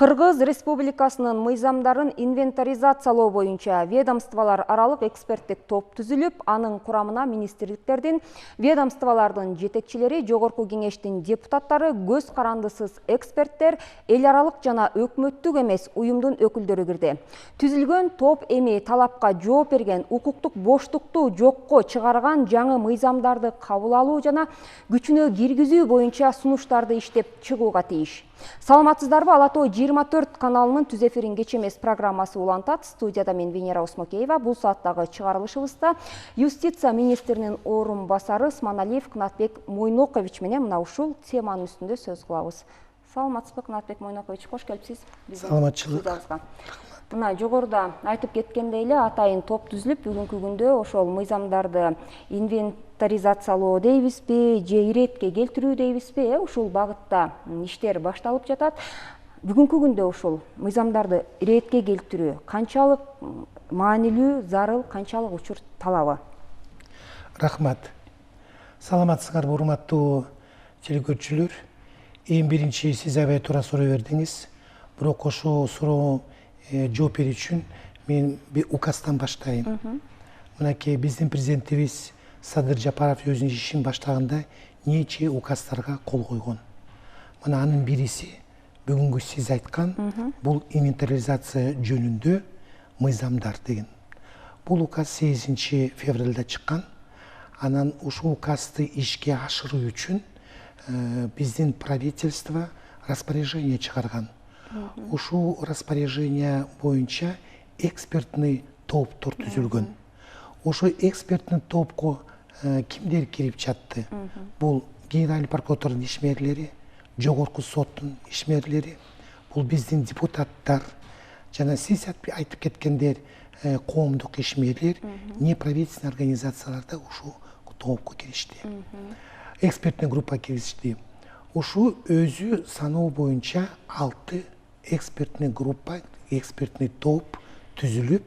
Кыргыз Республикасынын мыйзамдарын инвентаризациялоо боюнча ведомстволор аралык эксперттик топ түзүлүп, анын курамына министрликтердин, ведомстволордун жетекчилери, жогорку кеңештин депутаттары, көз карандысыз эксперттер, эл аралык жана өкмөттүк эмес уюмдун өкүлдөрү кирди. Түзүлгөн топ эми талапка жооп берген, укуктук боштукту жокко чыгарган жаңы мыйзамдарды кабыл алуу жана күчүнө киргизүү боюнча сунуштарды иштеп чыгууга тийиш. Саламатсыздарбы, Ала Тоо 24 каналынын түз эфирин кеч эмес программасы улантат. Студияда мен Венера Осмокеева. Бул сааттагы чыгарылышыбызда юстиция министринин орун басары Сманалиев Кынатбек Мойнокович менен мына ушул теманын үстүндө сөз кылабыз. Саламатсызбы, Кынатбек Мойнокович, кош келипсиз. Саламатчылык. Мына жогоруда айтып кеткендей эле атайын топ түзүлүп, бүгүнкү күндө ошол мыйзамдарды инвентаризациялоо дейбизби, же иретке келтирүү дейбизби, ушул багытта иштер башталып жатат. Бүгүнкү күндө ушул мыйзамдарды иретке келтирүү канчалык маанилүү, зарыл, канчалык учур талабы? Рахмат. Саламатсыздарбы, урматтуу телекөрүүчүлөр. Эң биринчи сиз аябай туура суроо бердиңиз. Бирок ошол суроо жооп берүү үчүн мен указдан баштайм. Мынакей биздин президентибиз Садыр Жапаров өзүнүн ишин баштаганда нече указдарга кол койгон. Мына анын бириси бүгүнкү сиз айткан бул инвентаризация жөнүндө мыйзамдар деген. Бул указ 8 февралда чыккан. Анан ушул указды ишке ашыруу үчүн биздин правительство распоряжение чыгарган. Ушул распоряжение боюнча экспертный топтор түзүлгөн. Ошо экспертный топко кимдер кирип жатты? Бул генеральный прокуратуранын ишмерлери, жогорку соттун ишмерлери, бул биздин депутаттар, жана сиз айтып кеткендер коомдук ишмерлер, неправительственный организацияларда ушул топко киришти. Экспертный группа киришти. Ушул өзү саноо боюнча 6 экспертный группа, экспертный топ түзүлүп,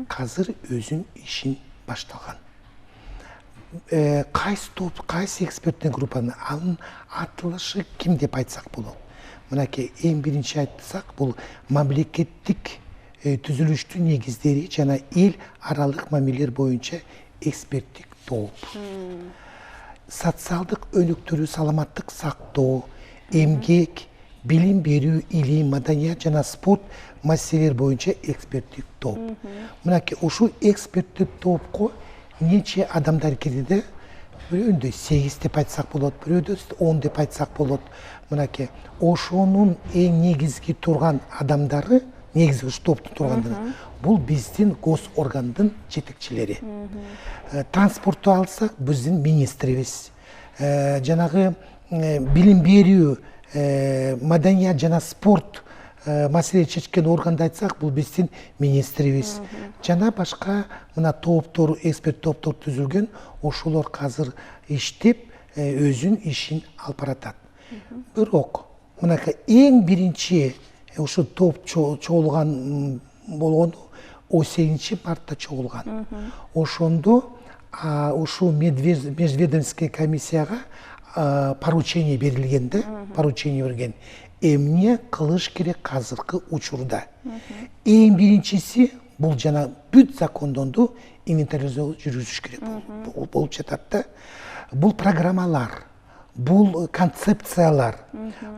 азыр өзүнүн ишин башталган. Кайсы топ, кайсы экспертный группаны, анын аталышы ким деп айтсак болот? Мынакей эң биринчи айтсак, бул мамлекеттик түзүлүштүн негиздери жана эл аралык мамилелер боюнча эксперттик топ. Социалдык өнүктүрүү, саламаттык сактоо, эмгек, билим берүү, илим, маданият жана спорт маселелер боюнча эксперттик топ. Мынакей ушул эксперттик топко нече адамдар кирди? Бирөөндө 8 деп айтсак болот, бирөөдө 10 деп айтсак болот. Мынакей ошонун эң негизги турган адамдары, негизги ушу топтун тургандары, бул биздин гос органдын жетекчилери. Транспортту алсак, биздин министрибиз. Жанагы билим берүү, маданият жана спорт маселе чечкен органды айтсак, бул биздин министрибиз. Жана башка мына топтор, эксперт топтор түзүлгөн, ошолор азыр иштеп, өзүнүн ишин алып баратат. Бирок, мынакей эң биринчи ушу топ чогулган болгону 8 мартта чогулган. Ошондо ушу межведомственный комиссияга поручение берилгенде, поручение берген. Эмне кылыш керек азыркы учурда? Эң биринчиси бул жана бүт закондонду инвентаризация жүргүзүш керек болуп жатат да. Бул программалар, бул концепциялар,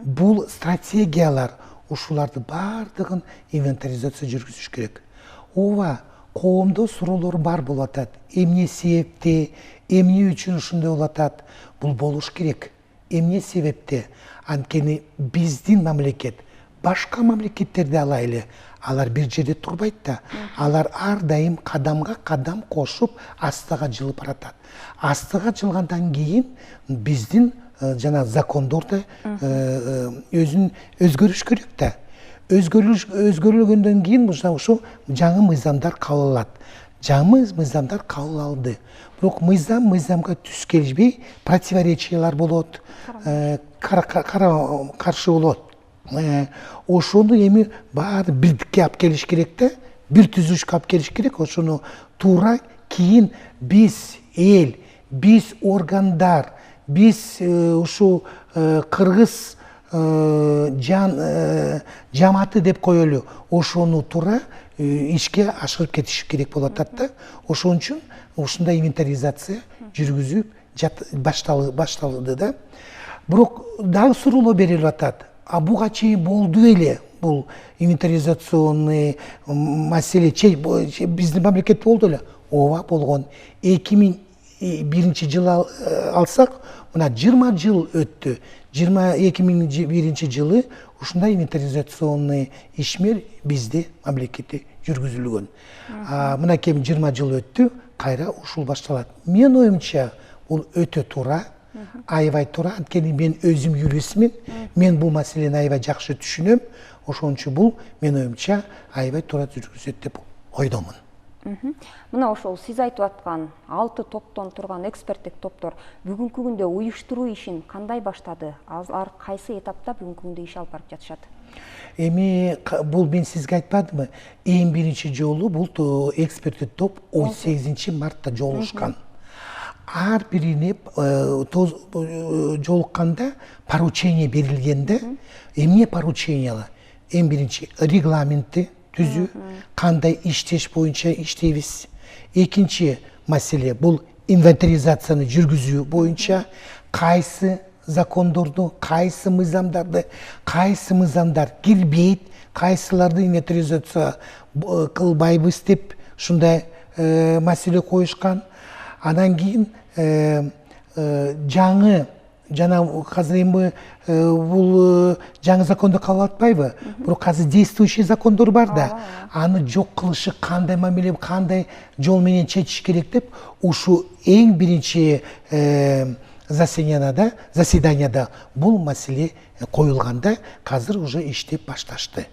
бул стратегиялар, ушуларды бардыгын инвентаризация жүргүзүш керек. Ооба, коомдо суроолор бар болуп атат. Эмне себепте, эмне үчүн ушундай болуп атат? Бул болуш керек. Эмне себепте? Анткени биздин мамлекет, башка мамлекеттерди алайлы, алар бир жерде турбайт да. Алар ар дайым кадамга кадам кошуп, астыга жылып баратат. Астыга жылгандан кийин биздин жана закондорду өзүн өзгөрүш керек да. Өзгөрүлгөндөн кийин ушу жаңы мыйзамдар кабыл алат. Жаңы мыйзамдар кабыл алды. Бирок мыйзамга түз келбей, противоречиялар болот, каршы болот. Ошону эми баары бирдикке алып келиш керек да, бир түзүлүшкө алып келиш керек. Ошону туура кийин биз эл, биз органдар, биз ушу кыргыз жамааты деп коелу, ошону тура ишке ашырып кетиш керек болуп атат да. Ошон үчүн ушундай инвентаризация жүргүзүп башталды да. Бирок дагы суроолор берилип атат. А буга чейин болду эле бул инвентаризационный маселе биздин мамлекетте болду эле. Ооба болгон. 2001 жылы алсак, мына 20 жыл өттү. 2001 жылы ушундай инвентаризационный ишмер бизде мамлекетте жүргүзүлгөн. Мына кем 20 жыл өттү, кайра ушул башталат. Мен оюмча бул өтө туура, аябай туура. Анткени мен өзүм юристмин, мен бул маселени аябай жакшы түшүнөм. Ошон үчүн бул мен оюмча аябай туура жүргүзөт деп ойдомун. Мына ошол сиз айтып аткан 6 топтон турган эксперттик топтор бүгүнкү күндө уюштуруу ишин кандай баштады? Алар кайсы этапта бүгүнкү күндө иш алып барып жатышат? Эми бул мен сизге айтпадымбы? Эң биринчи жолу бул эксперттик топ 18 мартта жолугушкан. Ар бирине жолукканда поручение берилгенде, эмне поручениялар? Эң биринчи регламентти түзүү, кандай иштеш боюнча иштейбиз. Экинчи маселе бул инвентаризацияны жүргүзүү боюнча кайсы закондорду, кайсы мыйзамдар кирбейт, кайсыларды инвентаризация кылбайбыз деп ушундай маселе коюшкан. Андан кийин жаңы жана азыр эми бул жаңы закондо калып атпайбы? Бирок азыр действующий закондор бар да, аны жок кылышы кандай мамиле, кандай жол менен чечиш керек деп ушу эң биринчи заседанияда бул маселе коюлганда азыр уже иштеп башташты.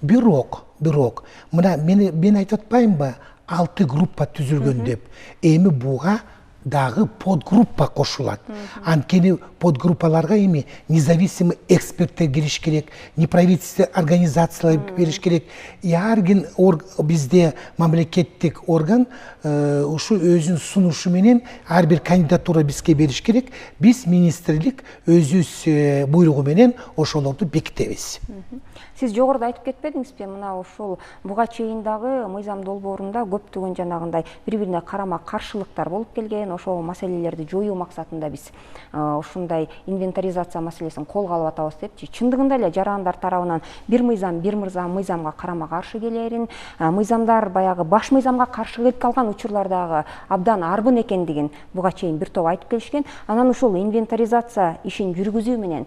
Бирок мына мен айтып атпаймынбы, 6 группа түзүлгөн деп. Эми буга дагы подгруппа кошулат. Анткени подгруппаларга эми независимый эксперттер кириш керек, неправительственный организациялар бериш керек. Яргин бизде мамлекеттик орган ушу өзүнүн сунушу менен ар бир кандидатура бизге бериш керек. Биз министрлик өзүбүз буйругу менен ошолорду бекитебиз. Сиз жогоруда айтып кетпедиңизби, мына ошол буга чейин дагы мыйзам долбоорунда көптөгөн жанагындай бири-бирине карама каршылыктар болуп келген, ошол маселелерди жоюу максатында биз ушундай инвентаризация маселесин колго алып атабыз депчи. Чындыгында эле жарандар тарабынан бир мыйзамга карама каршы келерин, мыйзамдар баягы баш мыйзамга каршы келип калган учурлардагы абдан арбын экендигин буга чейин бир топ айтып келишкен. Анан ушул инвентаризация ишин жүргүзүү менен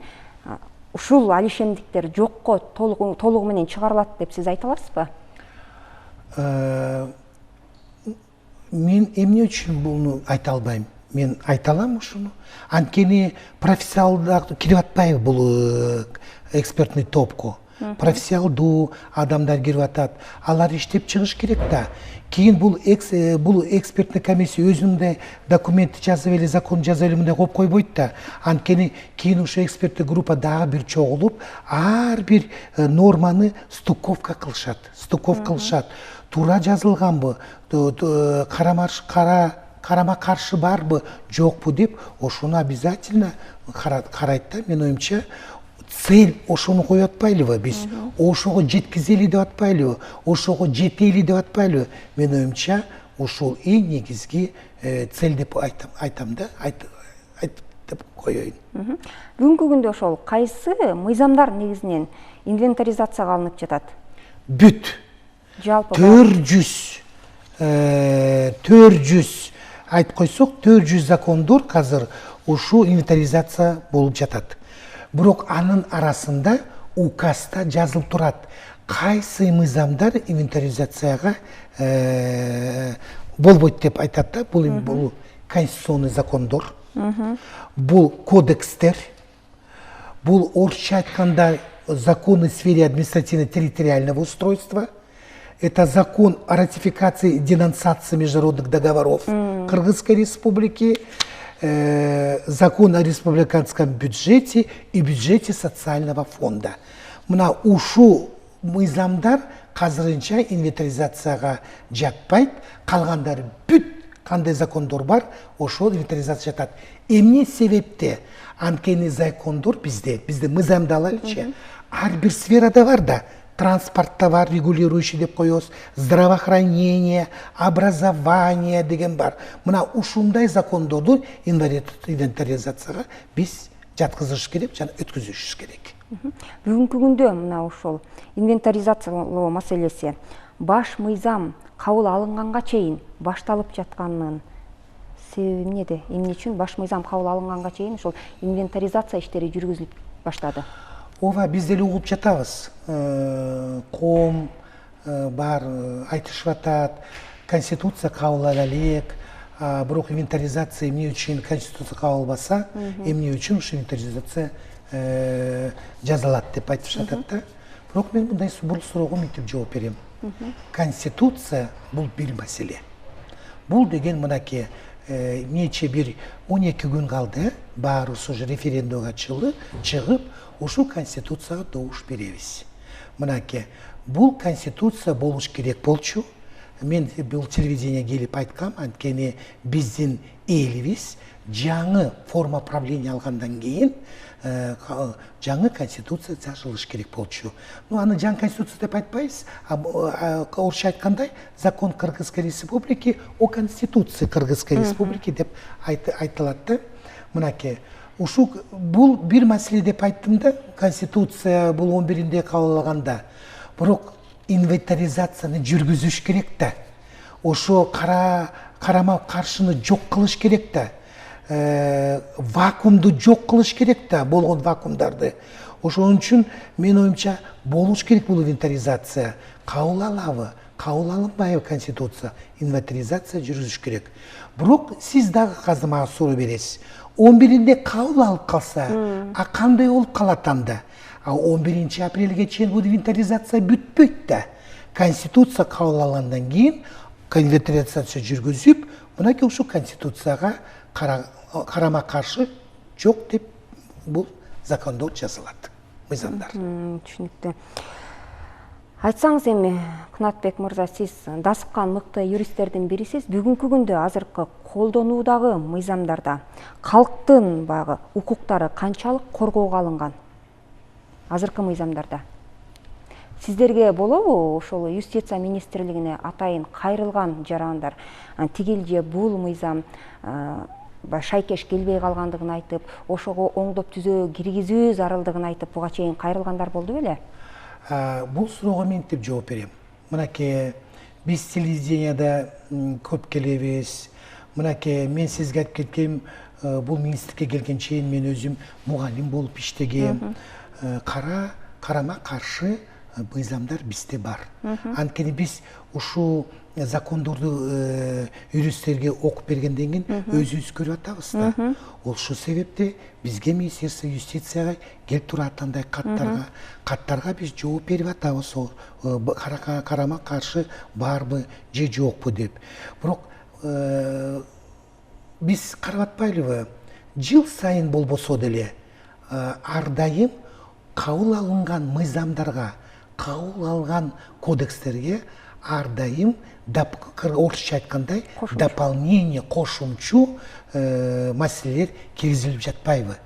ушул алишемдиктер жокко толугу менен чыгарылат деп сиз айта аласызбы? Мен эмне үчүн буну айта албайм? Мен айта алам ушуну. Анткени профессионалдар кирип атпайбы бул экспертный топко. Профессионалдуу адамдар кирип атат. Алар иштеп чыгыш керек да. Кийин бул экспертный комиссия өзүнүн документти жазып эле, закон жазып эле мындай коюп койбойт да. Анткени кийин ушу эксперттик группа дагы бир чогулуп, ар бир норманы стыковка кылышат. Туура жазылганбы, карама каршы барбы, жокпу деп ошону обязательно карайт да. Мен оюмча цель ошону коюп атпайлыбы биз? Ошого жеткизели деп атпайлыбы? Ошого жетели деп атпайлыбы? Мен оюмча ошол эң негизги цель деп айтам да, айтып коеюн. Бүгүнкү күндө ошол кайсы мыйзамдар негизинен инвентаризацияга алынып жатат? Бүт. Жалпы 400 айтып койсок, 400 закондор азыр ушу инвентаризация болуп жатат. Бирок анын арасында указда жазылып турат кайсы мыйзамдар инвентаризацияга болбойт деп айтат да. Бул конституционный закондор, бул кодекстер, бул орусча айтканда законы в сфере административно-территориального устройства. Это закон о ратификации и денонсации международных договоров Кыргызской республики, закон о республиканском бюджете и бюджете социального фонда. Мына ушу мыйзамдар азырынча инвентаризацияга жатпайт, калгандары бүт кандай закондор бар, ошол инвентаризация жатат. Эмне себепте анткени закондор бизде мыйзамды алайлычы, ар бир сферада бар да, транспортта бар, регулирующий деп коебуз, здравоохранение, образование деген бар. Мына ушундай закондорду инвентаризацияга биз жаткызыш керек жана өткүзүш керек. Бүгүнкү күндө мына ошол инвентаризациялоо маселеси баш мыйзам кабыл алынганга чейин башталып жатканынын себеби эмнеде? Эмне үчүн баш мыйзам кабыл алынганга чейин ошол инвентаризация иштери жүргүзүлүп баштады? Ооба, биз деле угуп жатабыз. Коом бар айтышып атат, конституция кабыл ала элек, бирок инвентаризация эмне үчүн конституция кабыл албаса, эмне үчүн ушу инвентаризация жазалат деп айтышып атат да. Бирок мен мындай бул суроого мынтип жооп берем. Конституция бул бир маселе. Бул деген мынакей нече бир 12 күн калды, баарыбыз уже референдумга чыгып, ушу конституцияга добуш беребиз. Мынакей, бул конституция болуш керек болчу. Мен бул телевидение келип айткам, анткени биздин элибиз жаңы форма правления алгандан кийин жаңы конституция жазылыш керек болчу. Аны жаңы конституция деп айтпайбыз, орусча айткандай, закон Кыргызской республики о конституции Кыргызской республики деп айтылат да. Мынакей, ушу бул бир маселе деп айттым да, конституция бул 11-нде кабыл алганда. Бирок инвентаризацияны жүргүзүш керек да. Ошо карама каршыны жок кылыш керек да. Вакуумду жок кылыш керек да, болгон вакуумдарды. Ошон үчүн мен оюмча болуш керек бул инвентаризация. Кабыл алабы, кабыл алынбайбы конституция, инвентаризация жүргүзүш керек. Бирок сиз дагы азыр мага суроо бересиз. 11-нде кабыл алып калса, кандай болуп калат анда? 11 апрелге чейин бул инвентаризация бүтпөйт да. Конституция кабыл алгандан кийин инвентаризация жүргүзүп, мынакей ушу конституцияга карама каршы жок деп бул закондор жазылат, мыйзамдар. Түшүнүктүү. Айтсаңыз эми, Кунатбек мырза, сиз дасыккан мыкты юристтердин бирисиз. Бүгүнкү күндө азыркы колдонуудагы мыйзамдарда калктын багы укуктары канчалык коргоого алынган? Азыркы мыйзамдарда сиздерге болобу ошол юстиция министрлигине атайын кайрылган жарандар тигил же бул мыйзам шайкеш келбей калгандыгын айтып, ошого оңдоп түзөө киргизүү зарылдыгын айтып, буга чейин кайрылгандар болду беле? Бул суроого мынтип жооп берем. Мынакей биз телевиденияда көп келебиз. Мынакей мен сизге айтып кеткем, бул министрликке келген чейин мен өзүм мугалим болуп иштегем. Карама каршы мыйзамдар бизде бар. Анткени биз ушу закондорду юристтерге окуп бергенден кийин өзүбүз көрүп атабыз да. Ошол себепте бизге Министерство юстицияга келип турат андай каттарга биз жооп берип атабыз. Карама каршы барбы же жокпу деп. Бирок биз карап атпайлыбы? Жыл сайын болбосо деле ар дайым кабыл алынган мыйзамдарга, кабыл алган кодекстерге ар дайым орусча айткандай дополнение, кошумчу маселелер киргизилип жатпайбы?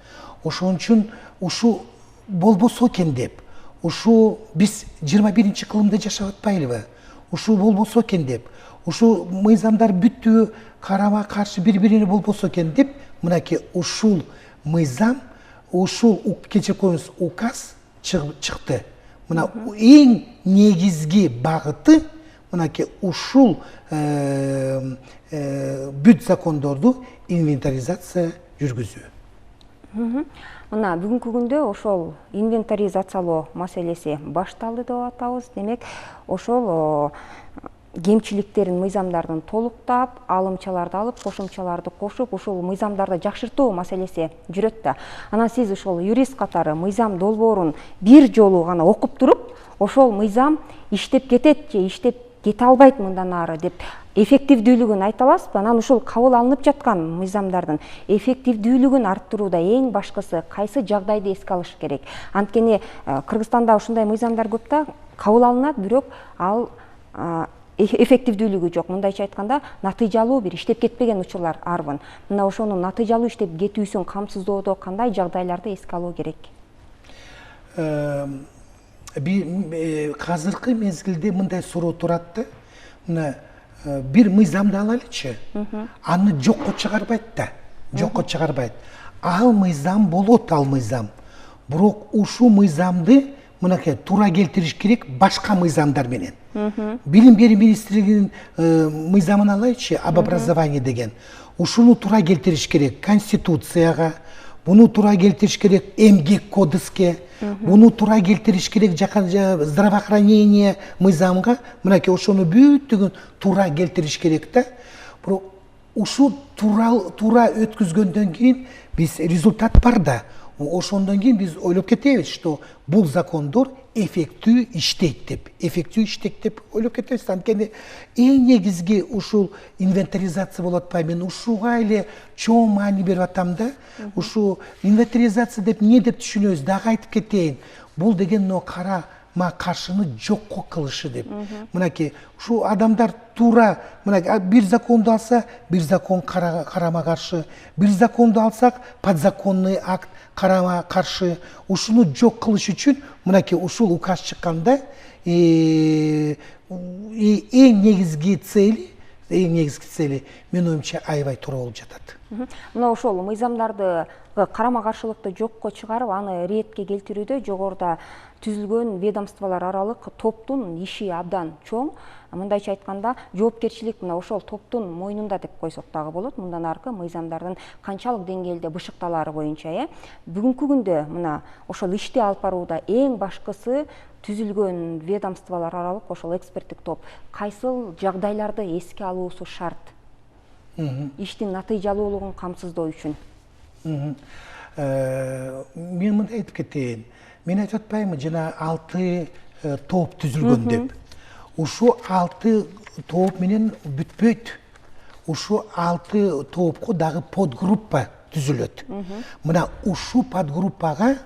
Ошон үчүн ушу болбосо экен деп, ушу биз 21-кылымда жашап атпайлыбы? Ушу болбосо экен деп, ушу мыйзамдар бүттү, карама каршы бири-бирине болбосо экен деп, мынакей ушул мыйзам, ушул кечирип коюңуз указ чыкты. Мына эң негизги багыты мынакей ушул бүт закондорду инвентаризация жүргүзүү. Мына бүгүнкү күндө ошол инвентаризациялоо маселеси башталды деп атабыз. Демек, ошол кемчиликтерин мыйзамдардын толуктап, алымчаларды алып, кошумчаларды кошуп, ушул мыйзамдарды жакшыртуу маселеси жүрөт да. Анан сиз ошол юрист катары мыйзам долбоорун бир жолу гана окуп туруп, ошол мыйзам иштеп кетет же иштеп кете албайт мындан ары деп эффективдүүлүгүн айта аласызбы? Анан ушул кабыл алынып жаткан мыйзамдардын эффективдүүлүгүн арттырууда эң башкысы кайсы жагдайды эске алыш керек? Анткени Кыргызстанда ушундай мыйзамдар көп да, кабыл алынат, бирок ал эффективдүүлүгү жок. Мындайча айтканда, натыйжалуу бир иштеп кетпеген учурлар арбын. Мына ошонун натыйжалуу иштеп кетүүсүн камсыздоодо кандай жагдайларды эске алуу керек? Азыркы мезгилде мындай суроо турат да. Мына бир мыйзамды алайлычы. Аны жокко чыгарбайт да. Жокко чыгарбайт. Ал мыйзам болот, ал мыйзам. Бирок ушу мыйзамды мынакей туура келтириш керек башка мыйзамдар менен. Билим берүү министрлигинин мыйзамын алайчы, об образовании деген. Ушуну туура келтириш керек Конституцияга, буну туура келтириш керек Эмгек кодекске, буну туура келтириш керек здравоохранение мыйзамга. Мынакей ошону бүттүгүн туура келтириш керек да. Бирок ушу туура өткүзгөндөн кийин биз результат бар да. Ошондон кийин биз ойлоп кетебиз, что бул закондор эффектүү иштейт деп ойлоп кетебиз. Анткени эң негизги ушул инвентаризация болуп атпайбы. Мен ушуга эле чоң маани берип атам да. Ушу инвентаризация деп эмне деп түшүнөбүз, дагы айтып кетейин. Бул деген карама каршыны жокко кылышы деп. Мынакей ушу адамдар туура, мынакей бир законду алса, бир закон карама каршы, бир законду алсак, подзаконный акт карама каршы. Ушуну жок кылыш үчүн мынакей ушул указ чыкканда эң негизги цели мен оюмча аябай туура болуп жатат. Мына ошол мыйзамдарды карама каршылыкты жокко чыгарып, аны ретке келтирүүдө жогоруда түзүлгөн ведомстволор аралык топтун иши абдан чоң. Мындайча айтканда, жоопкерчилик мына ошол топтун мойнунда деп койсок дагы болот. Мындан аркы мыйзамдардын канчалык деңгээлде бышыкталары боюнча, бүгүнкү күндө мына ошол ишти алып барууда эң башкысы түзүлгөн ведомстволор аралык ошол эксперттик топ кайсыл жагдайларды эске алуусу шарт? Иштин натыйжалуулугун камсыздоо үчүн. Мен мындай айтып кетейин. Мен айтып атпаймынбы, жана 6 топ түзүлгөн деп. Ушу 6 топ менен бүтпөйт. Ушу 6 топко дагы подгруппа түзүлөт. Мына ушу подгруппага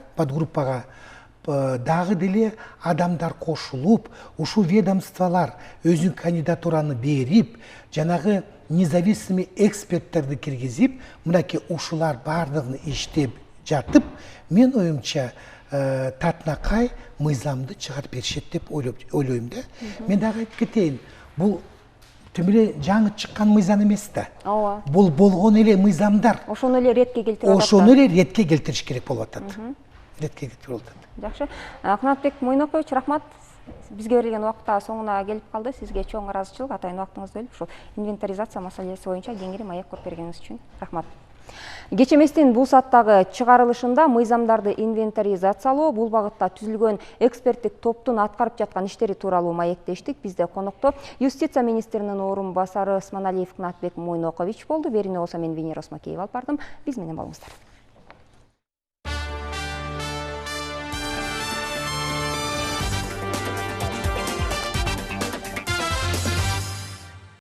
дагы деле адамдар кошулуп, ушу ведомстволор өзүнүн кандидатураны берип, жанагы независимый эксперттерди киргизип, мынакей ушулар бардыгын иштеп жатып, мен оюмча татынакай мыйзамды чыгарып беришет деп ойлойм да. Мен дагы айтып кетейин, бул тим эле жаңы чыккан мыйзам эмес да. Ооба. Бул болгон эле мыйзамдар. Ошону эле ретке келтирип атат. Ошону эле ретке келтириш керек болуп атат. Ретке келтирип атат. Жакшы. Канатбек Мойнокович, рахмат. Бизге берилген убакыт соңуна келип калды. Сизге чоң ыраазычылык, атайын убактыңызды бөлүп, ушул инвентаризация маселеси боюнча кеңири маек коюп бергениңиз үчүн рахмат. Кечеместин бул сааттагы чыгарылышында мыйзамдарды инвентаризациялоо, бул багытта түзүлгөн эксперттик топтун аткарып жаткан иштери тууралуу маектештик. Бизде конокто Юстиция министринин орун басары Осмоналиев Канатбек Мойнокович болду. Берине болсо мен Венера Осмакеева алып бардым. Биз менен болуңуздар.